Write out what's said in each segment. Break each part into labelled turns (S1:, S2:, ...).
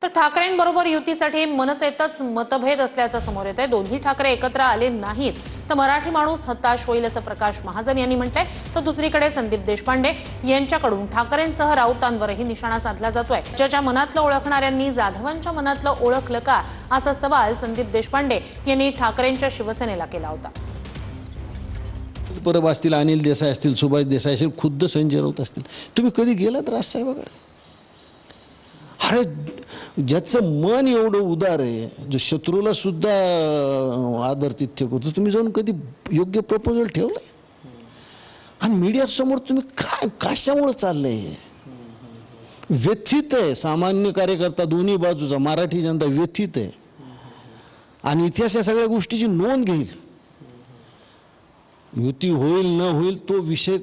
S1: तर ठाकरेंबरोबर युतीसाठी मनसेतच मतभेद असल्याचं समोर येतंय। दोन्ही ठाकरे एकत्र आले नाहीत तर मराठी माणूस हताश होईल असं प्रकाश महाजन यांनी म्हटलंय। तर दुसरीकडे संदीप देशपांडे यांच्याकडून ठाकरेंसह राऊतांवरही निशाणा साधला जातोय। ज्याच्या मनातलं ओळखणाऱ्यांनी जाधवांच्या मनातलं ओळखलं का, असा सवाल संदीप देशपांडे यांनी ठाकरेंच्या शिवसेनेला केला होता।
S2: परब असतील, अनिल देसाई असतील, सुभाष देसाई असतील, खुद्द संजय राऊत असतील, तुम्ही कधी गेलात राजसाहेबाकडे? अरे ज्याचं मन एवढं उदार आहे, जो शत्रूला सुद्धा आदर तिथ्य करतो, तुम्ही जाऊन कधी योग्य प्रपोजल ठेवलं? आणि मीडियासमोर तुम्ही काय कशामुळे चाललंय? व्यथित आहे सामान्य कार्यकर्ता दोन्ही बाजूचा, मराठी जनता व्यथित आहे आणि इतिहास या सगळ्या गोष्टीची नोंद घेईल। युती होईल न होईल तो विषय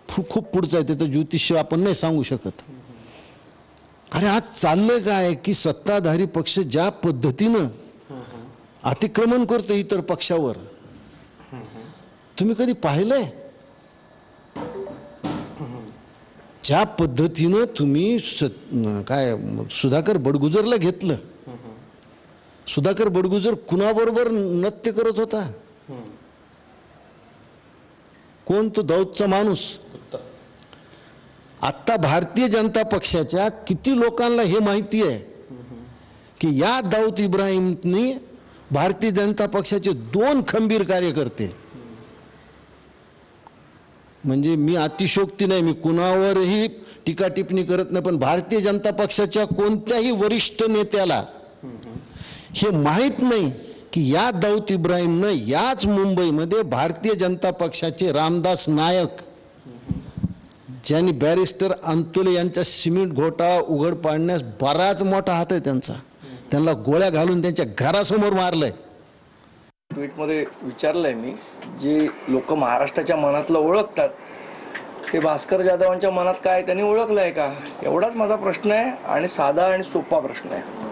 S2: खूप पुढचा आहे, त्याचं ज्योतिष्य आपण नाही सांगू शकत। अरे आज चाललं काय की सत्ताधारी पक्ष ज्या पद्धतीनं अतिक्रमण करतो इतर पक्षावर, तुम्ही कधी पाहिलंय? ज्या पद्धतीनं तुम्ही काय सुधाकर बडगुजरला घेतलं, सुधाकर बडगुजर कुणाबरोबर नृत्य करत होता? कोण? तो दौदचा माणूस। आता भारतीय जनता पक्षाच्या किती लोकांना हे माहिती आहे की या दाऊद इब्राहिमनी भारतीय जनता पक्षाचे 2 खंबीर कार्यकर्ते, म्हणजे मी अतिशयोक्ती नाही, मी कुणावरही टीका टिप्पणी करत नाही, पण भारतीय जनता पक्षाच्या कोणत्याही वरिष्ठ नेत्याला हे माहीत नाही की या दाऊद इब्राहिमनं याच मुंबईमध्ये भारतीय जनता पक्षाचे रामदास नायक, ज्यांनी बॅरिस्टर अंतुले यांच्या सिमेंट घोटाळा उघड पाडण्यास बराच मोठा हात आहे त्यांचा, त्यांना गोळ्या घालून त्यांच्या घरासमोर मारलंय।
S3: ट्विटमध्ये विचारलंय मी, जे लोक महाराष्ट्राच्या मनातलं ओळखतात ते भास्कर जाधवांच्या मनात काय त्यांनी ओळखलंय का, एवढाच माझा प्रश्न आहे आणि साधा आणि सोपा प्रश्न आहे।